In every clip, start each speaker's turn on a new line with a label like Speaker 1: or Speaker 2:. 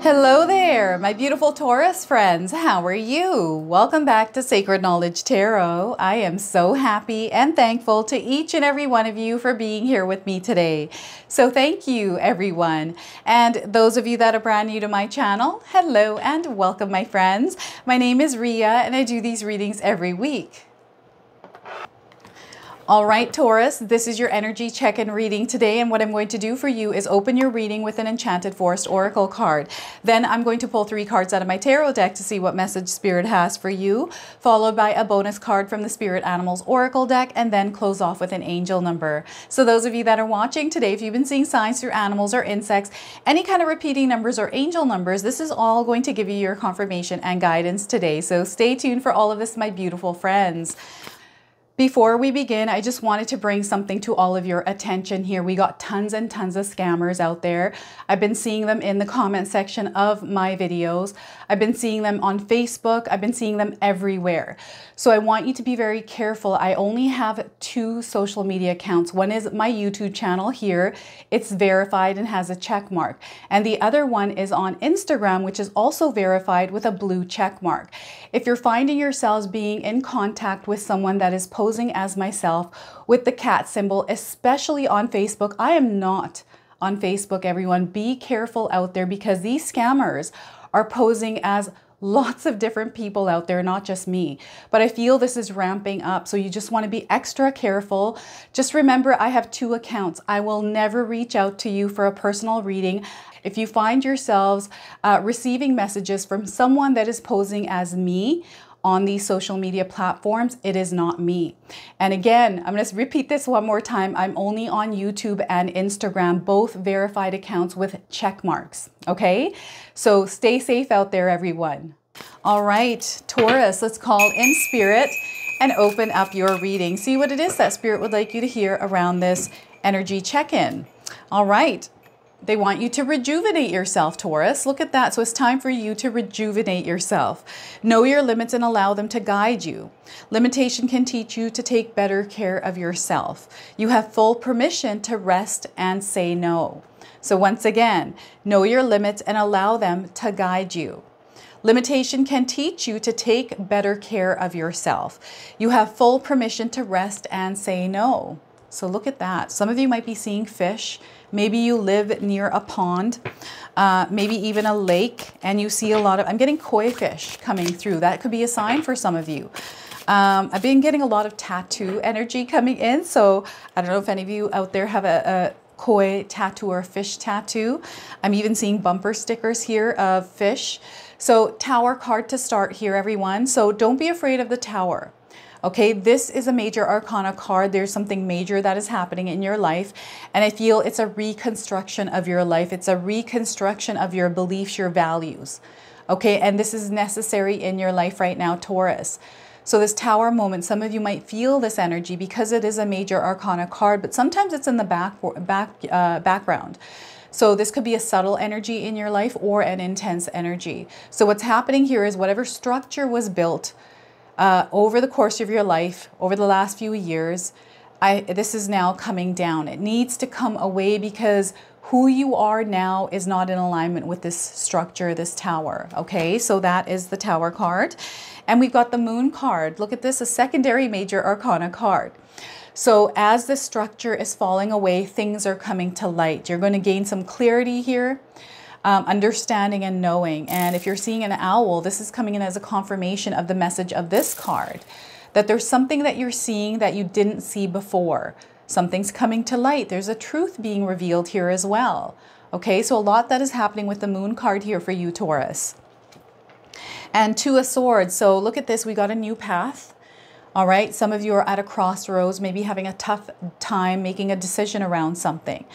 Speaker 1: Hello there, my beautiful Taurus friends. How are you? Welcome back to Sacred Knowledge Tarot. I am so happy and thankful to each and every one of you for being here with me today. So thank you, everyone. And those of you that are brand new to my channel, hello and welcome, my friends. My name is Ria and I do these readings every week. All right, Taurus, this is your energy check-in reading today, and what I'm going to do for you is open your reading with an Enchanted Forest Oracle card. Then I'm going to pull 3 cards out of my tarot deck to see what message Spirit has for you, followed by a bonus card from the Spirit Animals Oracle deck, and then close off with an angel number. So those of you that are watching today, if you've been seeing signs through animals or insects, any kind of repeating numbers or angel numbers, this is all going to give you your confirmation and guidance today. So stay tuned for all of this, my beautiful friends. Before we begin, I just wanted to bring something to all of your attention here. We got tons and tons of scammers out there. I've been seeing them in the comment section of my videos. I've been seeing them on Facebook. I've been seeing them everywhere. So I want you to be very careful. I only have 2 social media accounts. One is my YouTube channel here. It's verified and has a check mark. And the other one is on Instagram, which is also verified with a blue check mark. If you're finding yourselves being in contact with someone that is posting as myself with the cat symbol, especially on Facebook. I am not on Facebook, everyone. Be careful out there because these scammers are posing as lots of different people out there, not just me. But I feel this is ramping up, so you just want to be extra careful. Just remember, I have 2 accounts. I will never reach out to you for a personal reading. If you find yourselves receiving messages from someone that is posing as me on these social media platforms, it is not me. And again, I'm going to repeat this one more time. I'm only on YouTube and Instagram, both verified accounts with check marks. Okay, so stay safe out there, everyone. All right, Taurus, let's call in Spirit and open up your reading. See what it is that Spirit would like you to hear around this energy check-in. All right. They want you to rejuvenate yourself, Taurus. Look at that. So it's time for you to rejuvenate yourself. Know your limits and allow them to guide you. Limitation can teach you to take better care of yourself. You have full permission to rest and say no. So once again, know your limits and allow them to guide you. Limitation can teach you to take better care of yourself. You have full permission to rest and say no. So look at that. Some of you might be seeing fish. Maybe you live near a pond, maybe even a lake, and you see a lot of, I'm getting koi fish coming through. That could be a sign for some of you. I've been getting a lot of tattoo energy coming in. So I don't know if any of you out there have a koi tattoo or a fish tattoo. I'm even seeing bumper stickers here of fish. So Tower card to start here, everyone. So don't be afraid of the Tower. Okay, this is a major arcana card. There's something major that is happening in your life. And I feel it's a reconstruction of your life. It's a reconstruction of your beliefs, your values. Okay, and this is necessary in your life right now, Taurus. So this Tower moment, some of you might feel this energy because it is a major arcana card, but sometimes it's in the background. So this could be a subtle energy in your life or an intense energy. So what's happening here is whatever structure was built over the course of your life, over the last few years, this is now coming down. It needs to come away because who you are now is not in alignment with this structure, this Tower. Okay, so that is the Tower card. And we've got the Moon card. Look at this, a secondary major arcana card. So as the structure is falling away, things are coming to light. You're going to gain some clarity here. Understanding and knowing. And if you're seeing an owl, this is coming in as a confirmation of the message of this card, that there's something that you're seeing that you didn't see before. Something's coming to light. There's a truth being revealed here as well. Okay, so a lot that is happening with the Moon card here for you, Taurus. And 2 of Swords. So look at this. We got a new path. All right, some of you are at a crossroads, maybe having a tough time making a decision around something.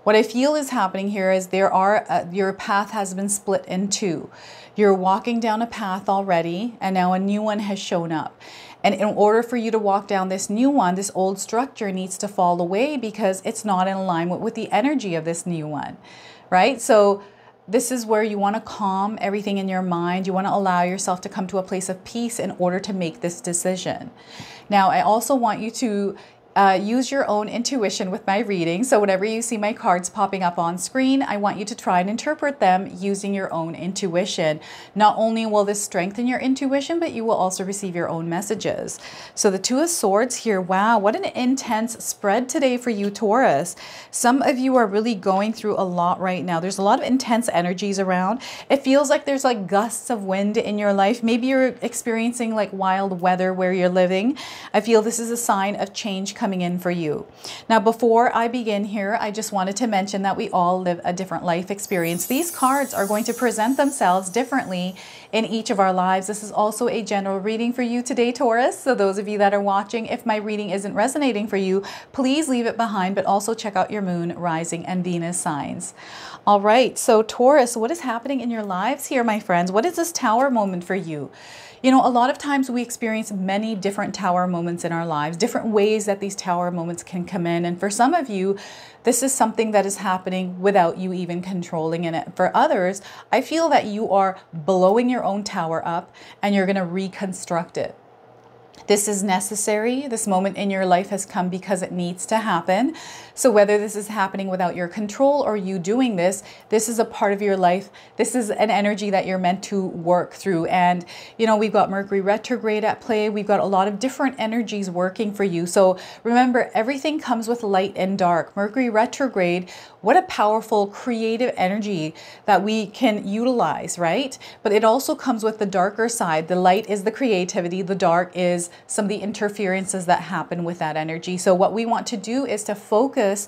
Speaker 1: What I feel is happening here is your path has been split in two. You're walking down a path already, and now a new one has shown up. And in order for you to walk down this new one, this old structure needs to fall away because it's not in alignment with the energy of this new one, right? So this is where you want to calm everything in your mind. You want to allow yourself to come to a place of peace in order to make this decision. Now, I also want you to use your own intuition with my reading. So whenever you see my cards popping up on screen, I want you to try and interpret them using your own intuition. Not only will this strengthen your intuition, but you will also receive your own messages. So the Two of Swords here, wow, what an intense spread today for you, Taurus. Some of you are really going through a lot right now. There's a lot of intense energies around. It feels like there's like gusts of wind in your life. Maybe you're experiencing like wild weather where you're living. I feel this is a sign of change coming in for you. Now, before I begin here, I just wanted to mention that we all live a different life experience. These cards are going to present themselves differently in each of our lives. This is also a general reading for you today, Taurus. So those of you that are watching, if my reading isn't resonating for you, please leave it behind, but also check out your moon, rising, and Venus signs. All right, so Taurus, what is happening in your lives here, my friends? What is this Tower moment for you? You know, a lot of times we experience many different Tower moments in our lives, different ways that these Tower moments can come in. And for some of you, this is something that is happening without you even controlling it. For others, I feel that you are blowing your own tower up and you're going to reconstruct it. This is necessary. This moment in your life has come because it needs to happen. So whether this is happening without your control or you doing this, this is a part of your life. This is an energy that you're meant to work through. And, you know, we've got Mercury retrograde at play. We've got a lot of different energies working for you. So remember, everything comes with light and dark. Mercury retrograde, what a powerful creative energy that we can utilize, right? But it also comes with the darker side. The light is the creativity. The dark is some of the interferences that happen with that energy. So what we want to do is to focus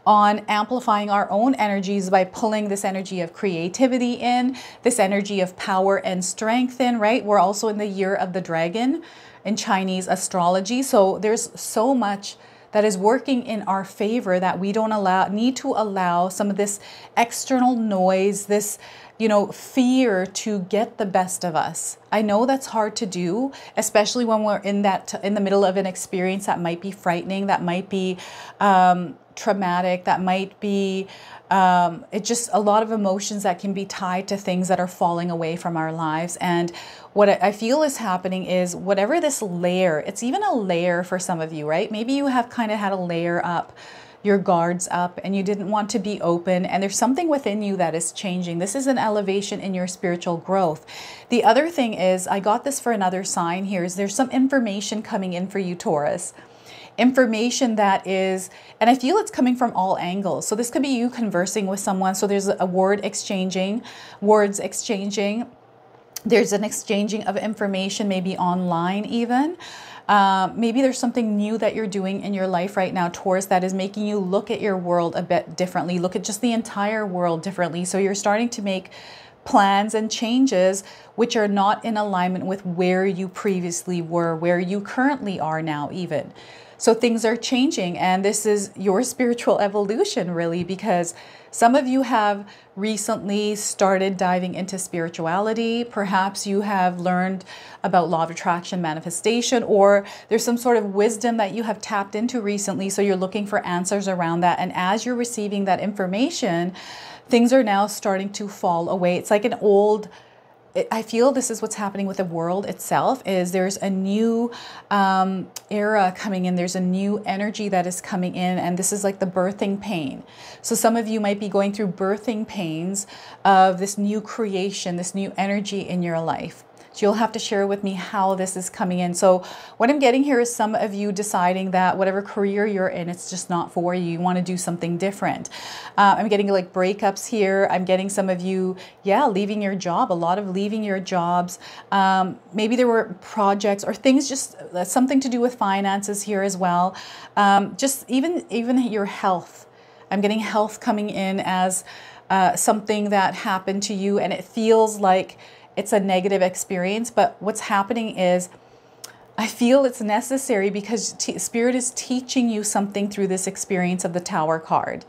Speaker 1: on amplifying our own energies by pulling this energy of creativity in, this energy of power and strength in, right? We're also in the year of the dragon in Chinese astrology. So there's so much that is working in our favor that we don't need to allow some of this external noise, this, you know, fear to get the best of us. I know that's hard to do, especially when we're in the middle of an experience that might be frightening, that might be traumatic, that might be it's just a lot of emotions that can be tied to things that are falling away from our lives. And what I feel is happening is whatever this layer, it's even a layer for some of you, right? Maybe you have kind of had a layer up, your guards up, and you didn't want to be open, and there's something within you that is changing. This is an elevation in your spiritual growth. The other thing is, I got this for another sign here, is there's some information coming in for you, Taurus. Information that is, and I feel it's coming from all angles. So this could be you conversing with someone. So there's a words exchanging. There's an exchanging of information, maybe online even. Maybe there's something new that you're doing in your life right now, Taurus, that is making you look at your world a bit differently, look at just the entire world differently. So you're starting to make plans and changes which are not in alignment with where you previously were, where you currently are now even. So things are changing, and this is your spiritual evolution really, because some of you have recently started diving into spirituality. Perhaps you have learned about law of attraction manifestation, or there's some sort of wisdom that you have tapped into recently. So you're looking for answers around that. And as you're receiving that information, things are now starting to fall away. It's like an old, I feel this is what's happening with the world itself, is there's a new era coming in. There's a new energy that is coming in, and this is like the birthing pain. So some of you might be going through birthing pains of this new creation, this new energy in your life. So you'll have to share with me how this is coming in. So what I'm getting here is some of you deciding that whatever career you're in, it's just not for you. You want to do something different. I'm getting like breakups here. I'm getting some of you, yeah, leaving your job, a lot of leaving your jobs. Maybe there were projects or things, just something to do with finances here as well. Just even your health. I'm getting health coming in as something that happened to you, and it feels like it's a negative experience, but what's happening is I feel it's necessary because Spirit is teaching you something through this experience of the Tower card.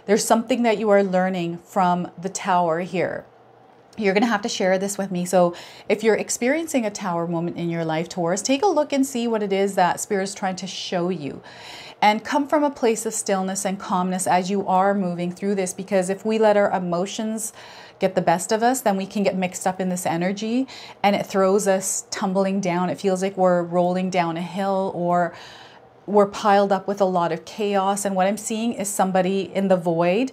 Speaker 1: There's something that you are learning from the Tower here. You're going to have to share this with me. So if you're experiencing a Tower moment in your life, Taurus, take a look and see what it is that Spirit is trying to show you. And come from a place of stillness and calmness as you are moving through this, because if we let our emotions get the best of us, then we can get mixed up in this energy and it throws us tumbling down. It feels like we're rolling down a hill, or we're piled up with a lot of chaos. And what I'm seeing is somebody in the void,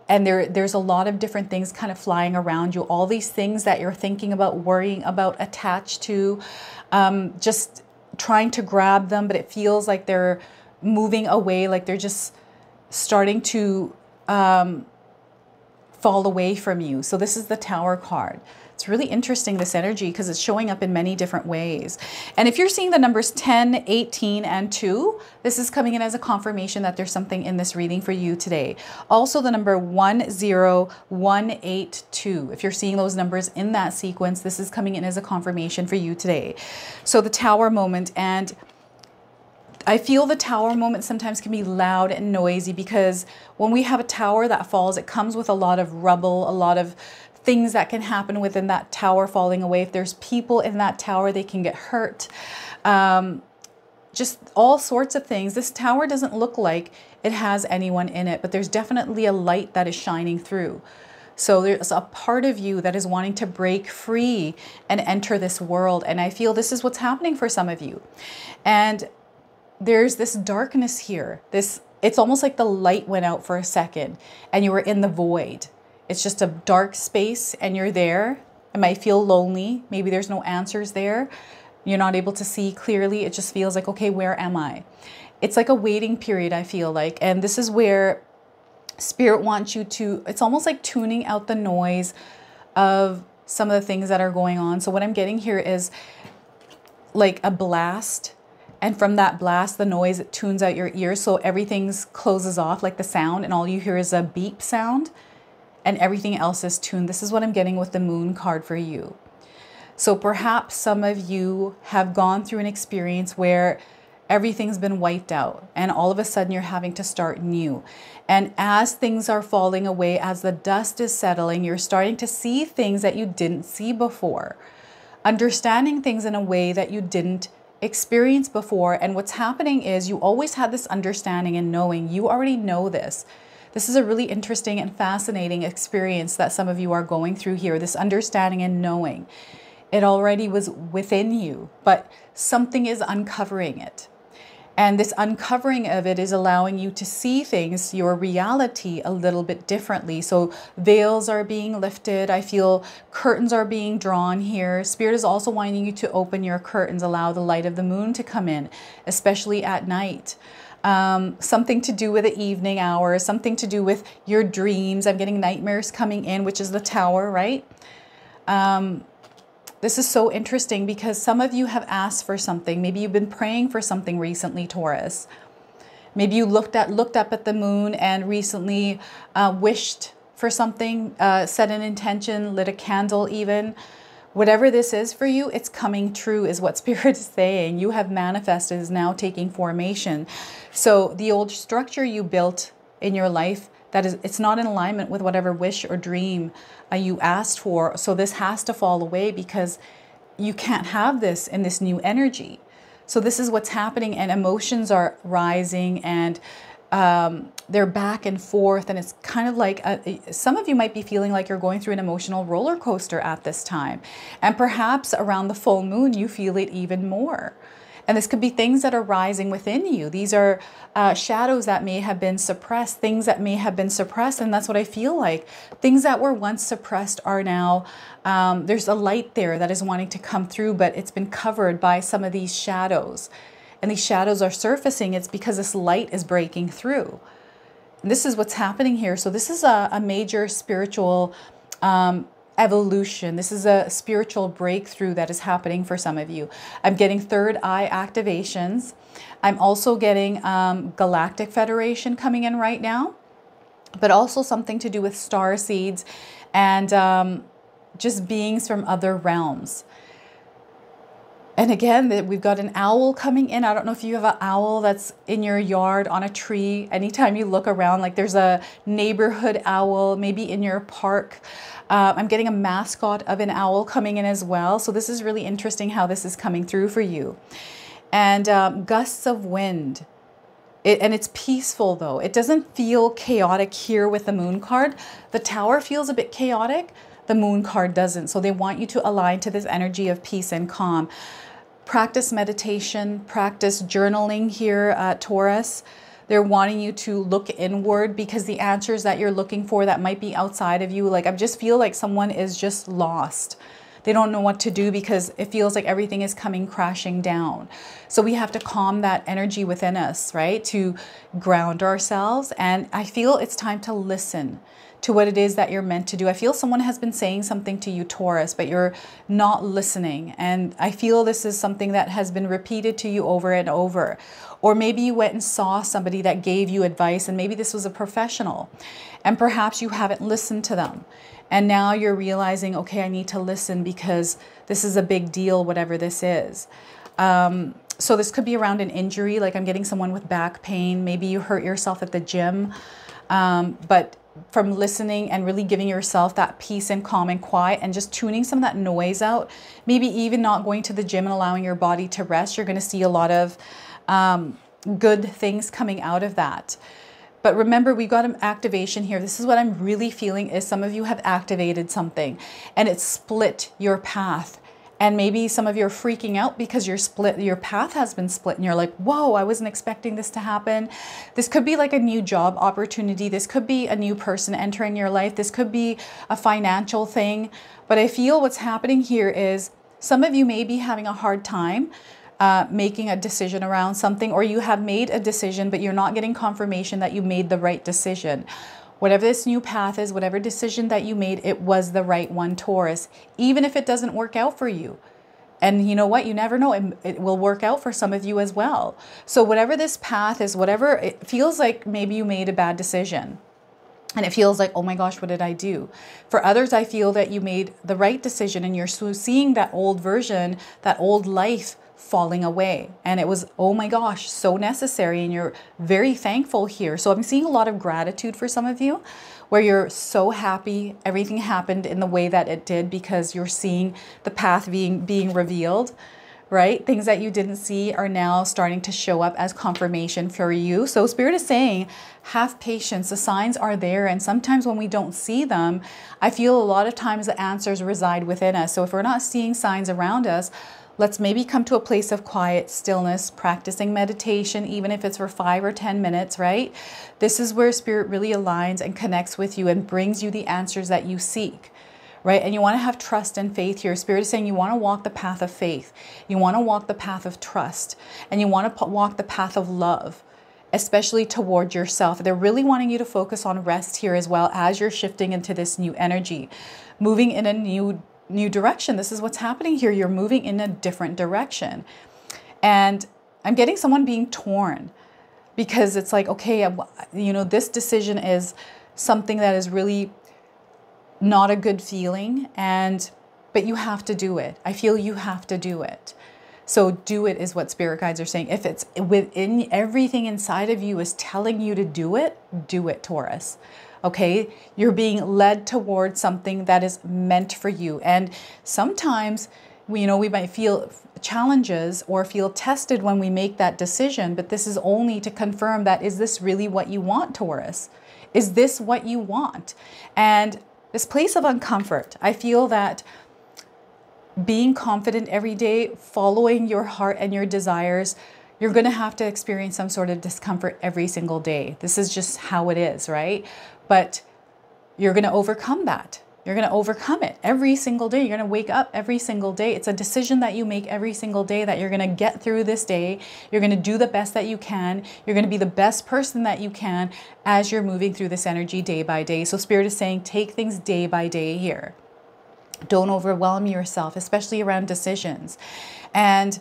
Speaker 1: and there's a lot of different things kind of flying around you. All these things that you're thinking about, worrying about, attached to, just trying to grab them, but it feels like they're moving away, like they're just starting to fall away from you. So this is the Tower card. It's really interesting, this energy, because it's showing up in many different ways. And if you're seeing the numbers 10, 18, and 2, this is coming in as a confirmation that there's something in this reading for you today. Also the number 10182. If you're seeing those numbers in that sequence, this is coming in as a confirmation for you today. So the Tower moment, and I feel the Tower moment sometimes can be loud and noisy, because when we have a tower that falls, it comes with a lot of rubble, a lot of things that can happen within that tower falling away. If there's people in that tower, they can get hurt. Just all sorts of things. This tower doesn't look like it has anyone in it, but there's definitely a light that is shining through. So there's a part of you that is wanting to break free and enter this world. And I feel this is what's happening for some of you. And there's this darkness here. It's almost like the light went out for a second and you were in the void. It's just a dark space and you're there. It might feel lonely. Maybe there's no answers there. You're not able to see clearly. It just feels like, okay, where am I? It's like a waiting period, I feel like. And this is where Spirit wants you to, it's almost like tuning out the noise of some of the things that are going on. So what I'm getting here is like a blast. And from that blast, the noise, it tunes out your ears. So everything's closes off, like the sound, and all you hear is a beep sound. And everything else is tuned. This is what I'm getting with the Moon card for you. So perhaps some of you have gone through an experience where everything's been wiped out and all of a sudden you're having to start new. And as things are falling away, as the dust is settling, you're starting to see things that you didn't see before. Understanding things in a way that you didn't experience before. And what's happening is you always had this understanding and knowing. You already know this. This is a really interesting and fascinating experience that some of you are going through here, this understanding and knowing. It already was within you, but something is uncovering it. And this uncovering of it is allowing you to see things, your reality, a little bit differently. So veils are being lifted. I feel curtains are being drawn here. Spirit is also wanting you to open your curtains, allow the light of the moon to come in, especially at night. Something to do with the evening hours, something to do with your dreams. I'm getting nightmares coming in, which is the Tower, right? This is so interesting because some of you have asked for something. Maybe you've been praying for something recently, Taurus. Maybe you looked up at the moon and recently wished for something, set an intention, lit a candle even. Whatever this is for you, it's coming true is what Spirit is saying. You have manifested, is now taking formation. So the old structure you built in your life, it's not in alignment with whatever wish or dream you asked for. So this has to fall away because you can't have this in this new energy. So this is what's happening, and emotions are rising and they're back and forth, and it's kind of like some of you might be feeling like you're going through an emotional roller coaster at this time, and perhaps around the full moon you feel it even more. And this could be things that are rising within you. These are shadows that may have been suppressed, things that may have been suppressed, and that's what I feel like. Things that were once suppressed are now, there's a light there that is wanting to come through, but it's been covered by some of these shadows. And these shadows are surfacing. It's because this light is breaking through. And this is what's happening here. So this is a major spiritual evolution. This is a spiritual breakthrough that is happening for some of you. I'm getting third eye activations. I'm also getting Galactic Federation coming in right now, but also something to do with star seeds and just beings from other realms. And again, we've got an owl coming in. I don't know if you have an owl that's in your yard on a tree. Anytime you look around, like there's a neighborhood owl, maybe in your park. I'm getting a mascot of an owl coming in as well. So this is really interesting how this is coming through for you. And gusts of wind. And it's peaceful though. It doesn't feel chaotic here with the moon card. The tower feels a bit chaotic. The moon card doesn't. So they want you to align to this energy of peace and calm. Practice meditation, practice journaling here, Taurus. They're wanting you to look inward because the answers that you're looking for that might be outside of you, like I just feel like someone is just lost. They don't know what to do because it feels like everything is coming crashing down. So we have to calm that energy within us, right? To ground ourselves. And I feel it's time to listen to what it is that you're meant to do. I feel someone has been saying something to you, Taurus, but you're not listening. And I feel this is something that has been repeated to you over and over. Or maybe you went and saw somebody that gave you advice, and maybe this was a professional, and perhaps you haven't listened to them. And now you're realizing, okay, I need to listen because this is a big deal, whatever this is. So this could be around an injury, like I'm getting someone with back pain. Maybe you hurt yourself at the gym, but from listening and really giving yourself that peace and calm and quiet and just tuning some of that noise out, maybe even not going to the gym and allowing your body to rest, you're going to see a lot of good things coming out of that. But remember, we got an activation here. This is what I'm really feeling is some of you have activated something and it split your path. And maybe some of you are freaking out because your path has been split and you're like, whoa, I wasn't expecting this to happen. This could be like a new job opportunity. This could be a new person entering your life. This could be a financial thing. But I feel what's happening here is some of you may be having a hard time making a decision around something, or you have made a decision, but you're not getting confirmation that you made the right decision. Whatever this new path is, whatever decision that you made, it was the right one, Taurus, even if it doesn't work out for you. And you know what? You never know. It will work out for some of you as well. So whatever this path is, whatever it feels like, maybe you made a bad decision. And it feels like, oh my gosh, what did I do? For others, I feel that you made the right decision and you're seeing that old version, that old life falling away. And it was, oh my gosh, so necessary. And you're very thankful here. So I'm seeing a lot of gratitude for some of you where you're so happy everything happened in the way that it did because you're seeing the path being revealed, right? Things that you didn't see are now starting to show up as confirmation for you. So Spirit is saying, have patience. The signs are there. And sometimes when we don't see them, I feel a lot of times the answers reside within us. So if we're not seeing signs around us, let's maybe come to a place of quiet, stillness, practicing meditation, even if it's for 5 or 10 minutes, right? This is where Spirit really aligns and connects with you and brings you the answers that you seek, right? And you want to have trust and faith here. Spirit is saying you want to walk the path of faith. You want to walk the path of trust. And you want to walk the path of love, especially toward yourself. They're really wanting you to focus on rest here as well as you're shifting into this new energy, moving in a new direction. This is what's happening here. You're moving in a different direction. And I'm getting someone being torn because it's like, okay, you know, this decision is something that is really not a good feeling, but you have to do it. I feel you have to do it. So do it is what Spirit guides are saying. If it's within everything inside of you is telling you to do it, Taurus. Okay, you're being led towards something that is meant for you. And sometimes, we might feel challenges or feel tested when we make that decision, but this is only to confirm that, is this really what you want, Taurus? Is this what you want? And this place of uncomfort, I feel that being confident every day, following your heart and your desires, you're going to have to experience some sort of discomfort every single day. This is just how it is, right? But you're going to overcome that. You're going to overcome it every single day. You're going to wake up every single day. It's a decision that you make every single day that you're going to get through this day. You're going to do the best that you can. You're going to be the best person that you can as you're moving through this energy day by day. So Spirit is saying, take things day by day here. Don't overwhelm yourself, especially around decisions. And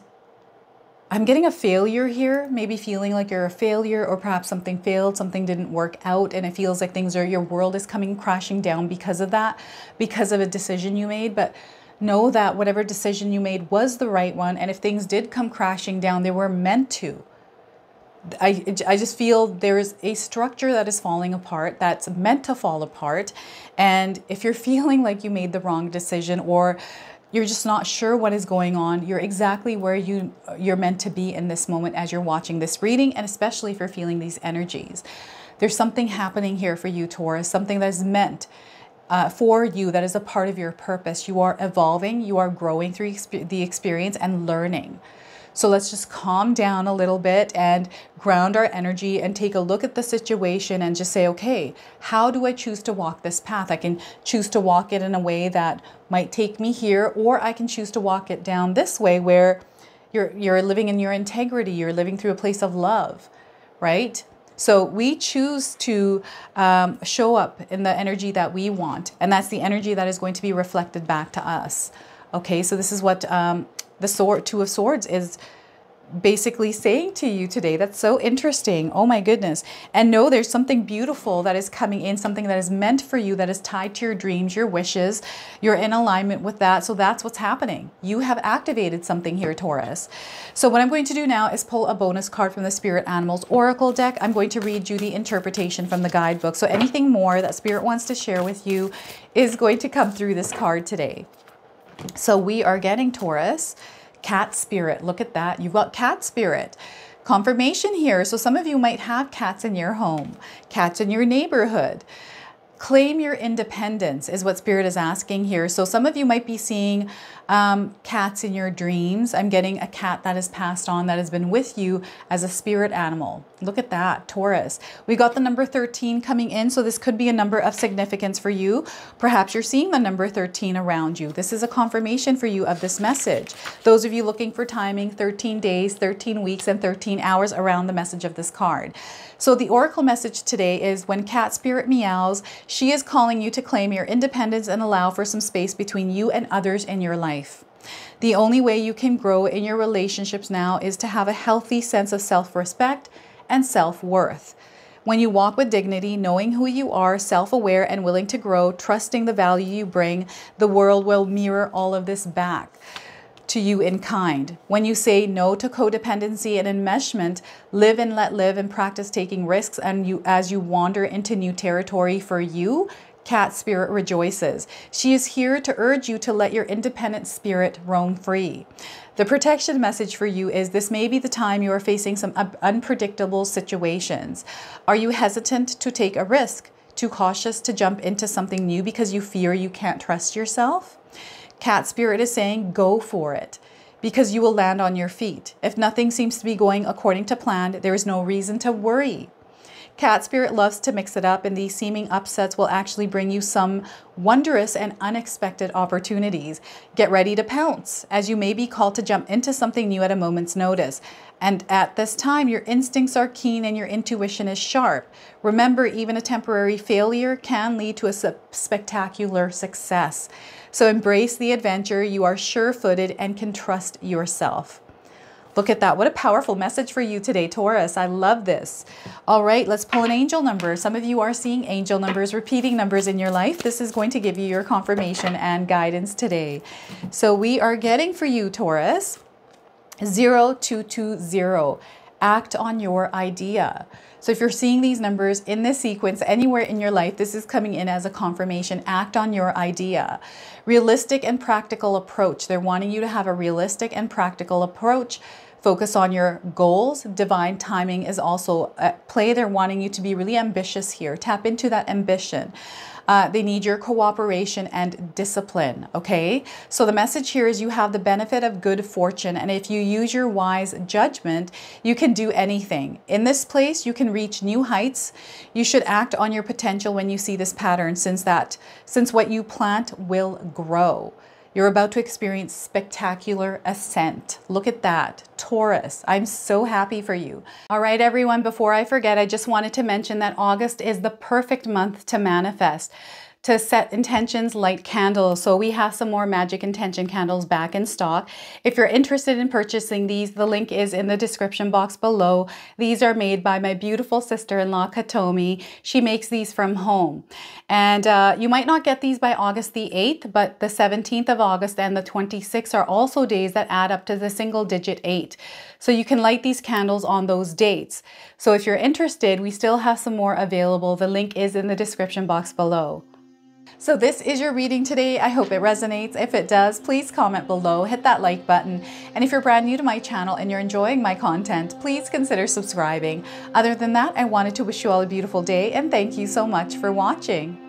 Speaker 1: I'm getting a failure here, maybe feeling like you're a failure, or perhaps something failed, something didn't work out, and it feels like your world is coming crashing down because of that, because of a decision you made. But Know that whatever decision you made was the right one. And if things did come crashing down, they were meant to. I just feel there's a structure that is falling apart, that's meant to fall apart. And if you're feeling like you made the wrong decision, or you're just not sure what is going on, you're exactly where you're meant to be in this moment as you're watching this reading, and especially if you're feeling these energies. There's something happening here for you, Taurus, something that is meant for you, that is a part of your purpose. You are evolving, you are growing through the experience and learning. So let's just calm down a little bit and ground our energy and take a look at the situation and just say, okay, how do I choose to walk this path? I can choose to walk it in a way that might take me here, or I can choose to walk it down this way where you're living in your integrity, you're living through a place of love, right? So we choose to show up in the energy that we want, and that's the energy that is going to be reflected back to us. Okay, so this is what the Two of Swords is basically saying to you today. That's so interesting. Oh my goodness. And know there's something beautiful that is coming in, something that is meant for you, that is tied to your dreams, your wishes. You're in alignment with that. So that's what's happening. You have activated something here, Taurus. So what I'm going to do now is pull a bonus card from the Spirit Animals Oracle deck. I'm going to read you the interpretation from the guidebook. So anything more that Spirit wants to share with you is going to come through this card today. So we are getting, Taurus, cat spirit. Look at that. You've got cat spirit. Confirmation here. So some of you might have cats in your home, cats in your neighborhood. Claim your independence is what Spirit is asking here. So some of you might be seeing cats in your dreams. I'm getting a cat that is passed on, that has been with you as a spirit animal. Look at that, Taurus. We got the number 13 coming in. So this could be a number of significance for you. Perhaps you're seeing the number 13 around you. This is a confirmation for you of this message. Those of you looking for timing, 13 days, 13 weeks, and 13 hours around the message of this card. So the oracle message today is, when cat spirit meows, she is calling you to claim your independence and allow for some space between you and others in your life. The only way you can grow in your relationships now is to have a healthy sense of self-respect and self-worth. When you walk with dignity, knowing who you are, self-aware and willing to grow, trusting the value you bring, the world will mirror all of this back to you in kind. When you say no to codependency and enmeshment, live and let live, and practice taking risks, and as you wander into new territory for you, cat spirit rejoices. She is here to urge you to let your independent spirit roam free. The protection message for you is, this may be the time you are facing some unpredictable situations. Are you hesitant to take a risk? Too cautious to jump into something new because you fear you can't trust yourself? Cat spirit is saying, go for it, because you will land on your feet. If nothing seems to be going according to plan, there is no reason to worry. Cat spirit loves to mix it up, and these seeming upsets will actually bring you some wondrous and unexpected opportunities. Get ready to pounce, as you may be called to jump into something new at a moment's notice. And at this time, your instincts are keen and your intuition is sharp. Remember, even a temporary failure can lead to a spectacular success. So embrace the adventure. You are sure-footed and can trust yourself. Look at that. What a powerful message for you today, Taurus. I love this. All right, let's pull an angel number. Some of you are seeing angel numbers, repeating numbers in your life. This is going to give you your confirmation and guidance today. So we are getting for you, Taurus, 0220. Act on your idea. So if you're seeing these numbers in this sequence anywhere in your life, this is coming in as a confirmation. Act on your idea. Realistic and practical approach. They're wanting you to have a realistic and practical approach. Focus on your goals. Divine timing is also at play. They're wanting you to be really ambitious here. Tap into that ambition. They need your cooperation and discipline, okay? So the message here is, you have the benefit of good fortune, and if you use your wise judgment, you can do anything. In this place, you can reach new heights. You should act on your potential when you see this pattern, since what you plant will grow. You're about to experience spectacular ascent. Look at that, Taurus. I'm so happy for you. All right, everyone, before I forget, I just wanted to mention that August is the perfect month to manifest. to set intentions, light candles. So we have some more magic intention candles back in stock. If you're interested in purchasing these, the link is in the description box below. These are made by my beautiful sister-in-law, Katomi. She makes these from home. And you might not get these by August the 8th, but the 17th of August and the 26th are also days that add up to the single digit 8. So you can light these candles on those dates. So if you're interested, we still have some more available. The link is in the description box below. So this is your reading today. I hope it resonates. If it does, please comment below, hit that like button. And if you're brand new to my channel and you're enjoying my content, please consider subscribing. Other than that, I wanted to wish you all a beautiful day and thank you so much for watching.